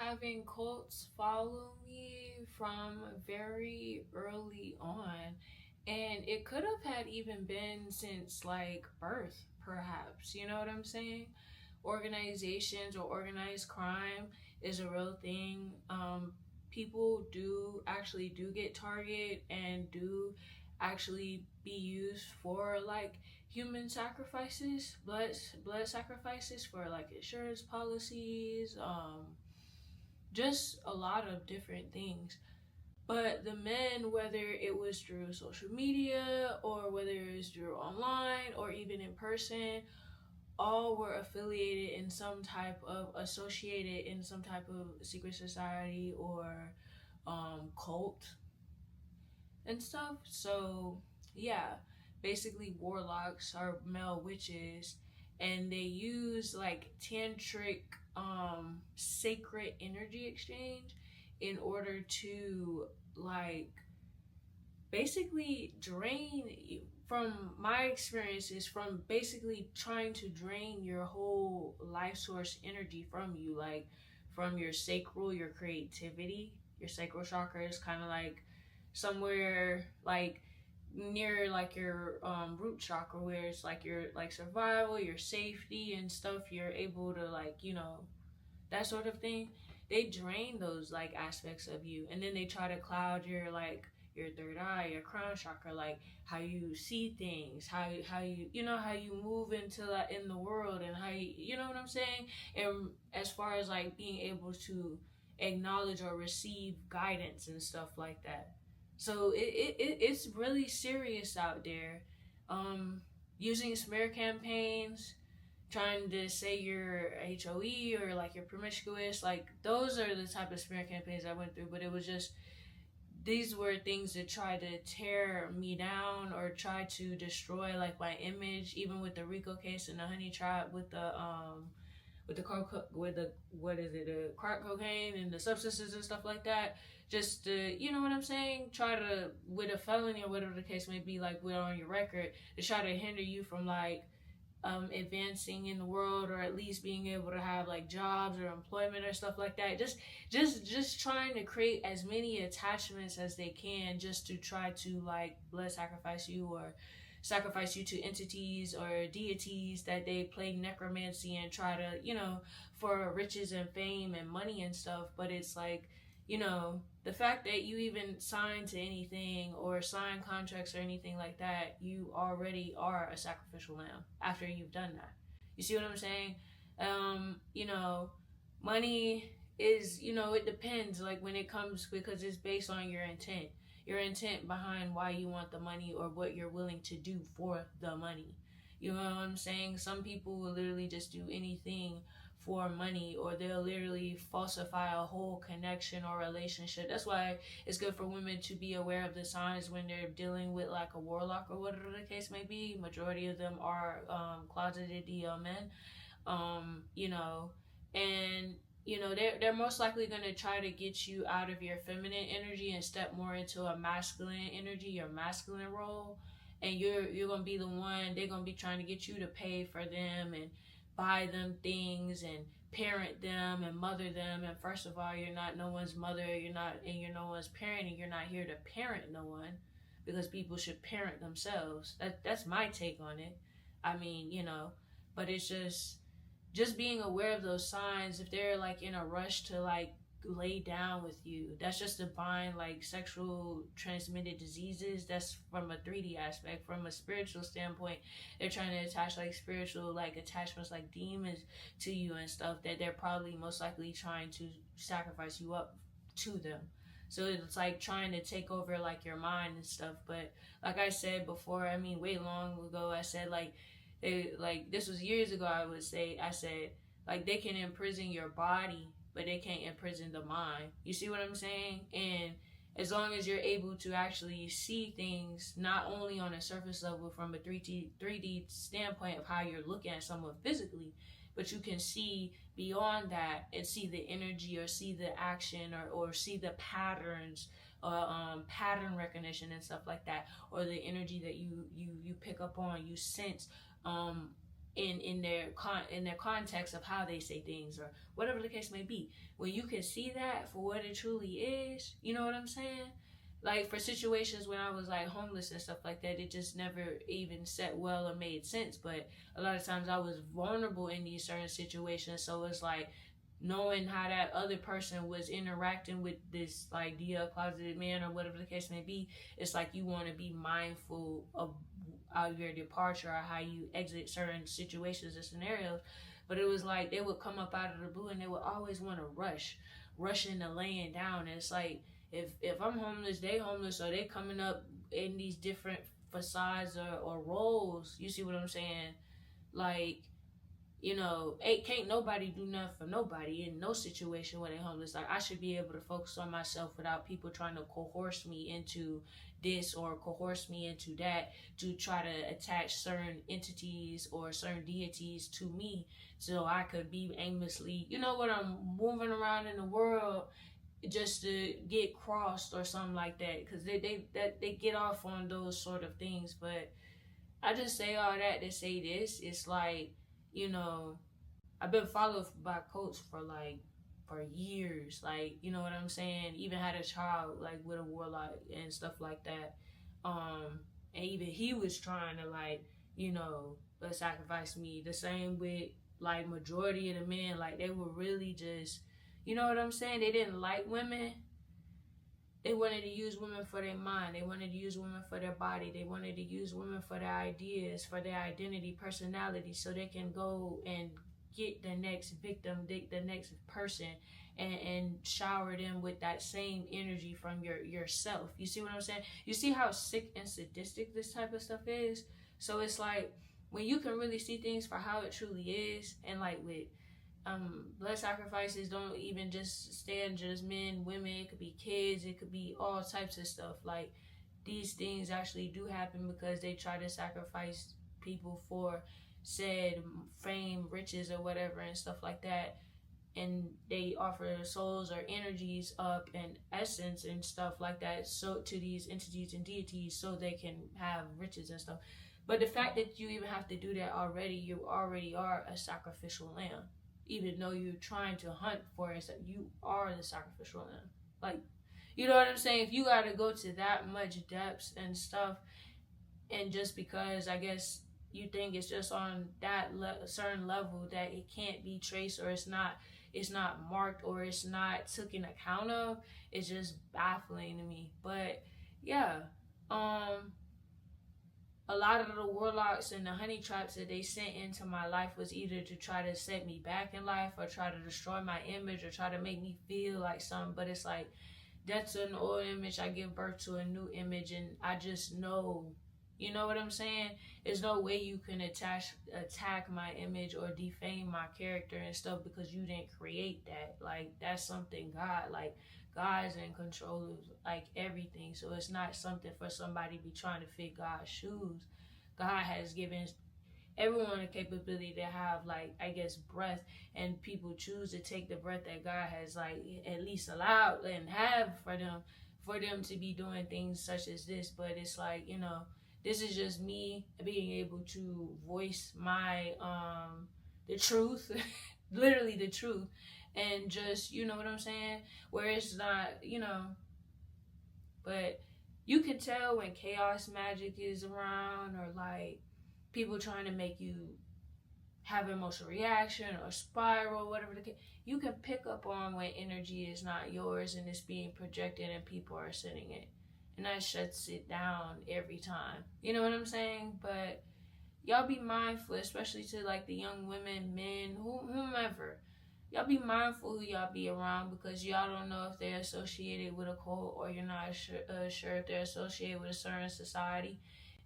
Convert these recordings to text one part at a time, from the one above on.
having cults follow me from very early on, and it could have had even been since like birth, perhaps. You know what I'm saying? Organizations or organized crime is a real thing. People do get targeted and do actually be used for like human sacrifices, blood sacrifices for like insurance policies, just a lot of different things. But the men, whether it was through social media or whether it was through online or even in person, all were affiliated in some type of associated in some type of secret society or cult and stuff. So yeah, basically warlocks are male witches, and they use like tantric sacred energy exchange in order to like basically drain you, from my experiences, from basically trying to drain your whole life source energy from you, like from your sacral, your creativity. Your sacral chakra is kind of like somewhere like near like your root chakra, where it's like your like survival, your safety and stuff. You're able to like, that sort of thing. They drain those like aspects of you, and then they try to cloud your like your third eye, your crown chakra, like how you see things, how you how you move into that in the world, and how you know what I'm saying. And as far as like being able to acknowledge or receive guidance and stuff like that. So it's really serious out there. Um, Using smear campaigns, trying to say you're HOE or like you're promiscuous, like those are the type of smear campaigns I went through. But it was just, these were things that try to tear me down or try to destroy like my image, even with the Rico case and the Honey Trap with the with the what is it, the crack cocaine and the substances and stuff like that. Just to, you know what I'm saying, try to, with a felony or whatever the case may be, like with on your record, to try to hinder you from like advancing in the world, or at least being able to have like jobs or employment or stuff like that. Just trying to create as many attachments as they can, just to try to like blood sacrifice you, or sacrifice you to entities or deities that they play necromancy and try to, for riches and fame and money and stuff. But it's like, the fact that you even sign to anything or sign contracts or anything like that, you already are a sacrificial lamb after you've done that. You see what I'm saying? You know, money is, it depends, like when it comes, because it's based on your intent behind why you want the money, or what you're willing to do for the money. You know what I'm saying? Some people will literally just do anything for money, or they'll literally falsify a whole connection or relationship. That's why it's good for women to be aware of the signs when they're dealing with like a warlock or whatever the case may be. Majority of them are closeted DL men. You know, and they're most likely going to try to get you out of your feminine energy and step more into a masculine energy, your masculine role. And you're going to be the one, they're going to be trying to get you to pay for them and buy them things and parent them and mother them. And first of all, you're not no one's mother, you're no one's parent, and you're not here to parent no one, because people should parent themselves. That's my take on it. I mean, but it's just being aware of those signs. If they're like in a rush to like lay down with you, that's just to bind like sexual transmitted diseases. That's from a 3D aspect. From a spiritual standpoint, they're trying to attach like spiritual like attachments, like demons to you and stuff, that they're probably most likely trying to sacrifice you up to them. So it's like trying to take over like your mind and stuff. But like I said before, I mean way long ago, I said like this was years ago. I said like they can imprison your body, but they can't imprison the mind. You see what I'm saying? And as long as you're able to actually see things not only on a surface level, from a 3D standpoint of how you're looking at someone physically, but you can see beyond that and see the energy, or see the action, or see the patterns, pattern recognition and stuff like that, or the energy that you pick up on, you sense, in their context of how they say things or whatever the case may be. When you can see that for what it truly is, you know what I'm saying? Like for situations when I was like homeless and stuff like that, it just never even set well or made sense. But a lot of times I was vulnerable in these certain situations, so it's like knowing how that other person was interacting with this like closeted man or whatever the case may be. It's like you want to be mindful of your departure or how you exit certain situations or scenarios. But it was like they would come up out of the blue and they would always want to rush into laying down. And it's like if I'm homeless, they homeless, so they coming up in these different facades or roles. You see what I'm saying? Like, can't nobody do nothing for nobody in no situation when they homeless. Like I should be able to focus on myself without people trying to coerce me into this or coerce me into that to try to attach certain entities or certain deities to me so I could be aimlessly, what I'm moving around in the world just to get crossed or something like that. Because they get off on those sort of things. But I just say all that to say this. It's like, you know, I've been followed by coach for years. Like, you know what I'm saying? Even had a child like with a warlock and stuff like that. And even he was trying to sacrifice me. The same with like majority of the men. Like they were really just, you know what I'm saying? They didn't like women. They wanted to use women for their mind. They wanted to use women for their body. They wanted to use women for their ideas, for their identity, personality, so they can go and get the next victim, the next person, and shower them with that same energy from yourself. You see what I'm saying? You see how sick and sadistic this type of stuff is? So it's like when you can really see things for how it truly is, and like with blood sacrifices don't even just stand just men, women, it could be kids, it could be all types of stuff. Like these things actually do happen because they try to sacrifice people for said fame, riches, or whatever and stuff like that. And they offer their souls or energies up and essence and stuff like that so to these entities and deities so they can have riches and stuff. But the fact that you even have to do that already, you already are a sacrificial lamb. Even though you're trying to hunt for it, you are the sacrificial lamb. Like, you know what I'm saying? If you got to go to that much depths and stuff, and just because I guess you think it's just on that certain level that it can't be traced or it's not marked or it's not taken account of, it's just baffling to me. But yeah, a lot of the warlocks and the honey traps that they sent into my life was either to try to set me back in life or try to destroy my image or try to make me feel like something. But it's like, that's an old image. I give birth to a new image, and I just know, you know what I'm saying? There's no way you can attack my image or defame my character and stuff because you didn't create that. Like, that's something God's in control of like everything. So it's not something for somebody to be trying to fit God's shoes. God has given everyone the capability to have like, I guess, breath, and people choose to take the breath that God has like at least allowed and have for them to be doing things such as this. But it's like, this is just me being able to voice my the truth, literally the truth. And just, you know what I'm saying? Where it's not, but you can tell when chaos magic is around or like people trying to make you have emotional reaction or spiral, whatever the case. You can pick up on when energy is not yours and it's being projected and people are sending it. And that shuts it down every time. You know what I'm saying? But y'all be mindful, especially to like the young women, men, whomever. Y'all be mindful who y'all be around because y'all don't know if they're associated with a cult or you're not sure if they're associated with a certain society.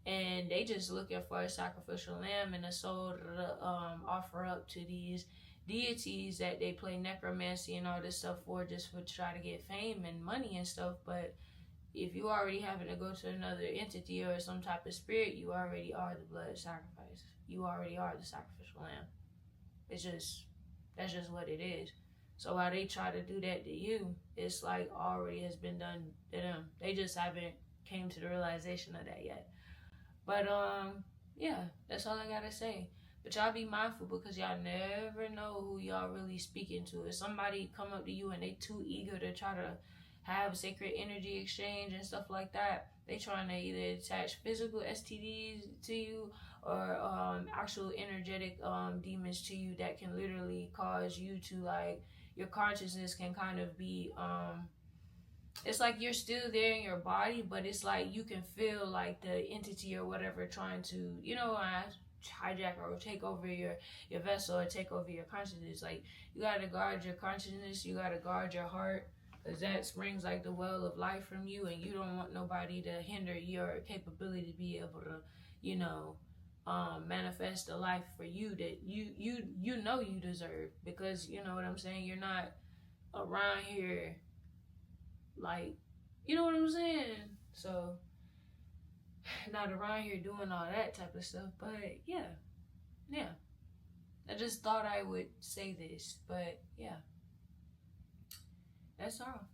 And they just looking for a sacrificial lamb and a soul to offer up to these deities that they play necromancy and all this stuff for, just for try to get fame and money and stuff. But if you already having to go to another entity or some type of spirit, you already are the blood sacrifice. You already are the sacrificial lamb. That's just what it is. So while they try to do that to you, it's like already has been done to them. They just haven't came to the realization of that yet. But yeah, that's all I gotta say. But y'all be mindful because y'all never know who y'all really speaking to. If somebody come up to you and they too eager to try to have sacred energy exchange and stuff like that, they trying to either attach physical STDs to you or actual energetic demons to you that can literally cause you to like your consciousness can kind of be it's like you're still there in your body, but it's like you can feel like the entity or whatever trying to, hijack or take over your vessel or take over your consciousness. Like you gotta guard your consciousness, you gotta guard your heart, because that springs like the well of life from you, and you don't want nobody to hinder your capability to be able to, manifest a life for you that you deserve. Because you know what I'm saying. You're not around here like, you know what I'm saying? So, not around here doing all that type of stuff. But yeah. I just thought I would say this. But yeah. That's all.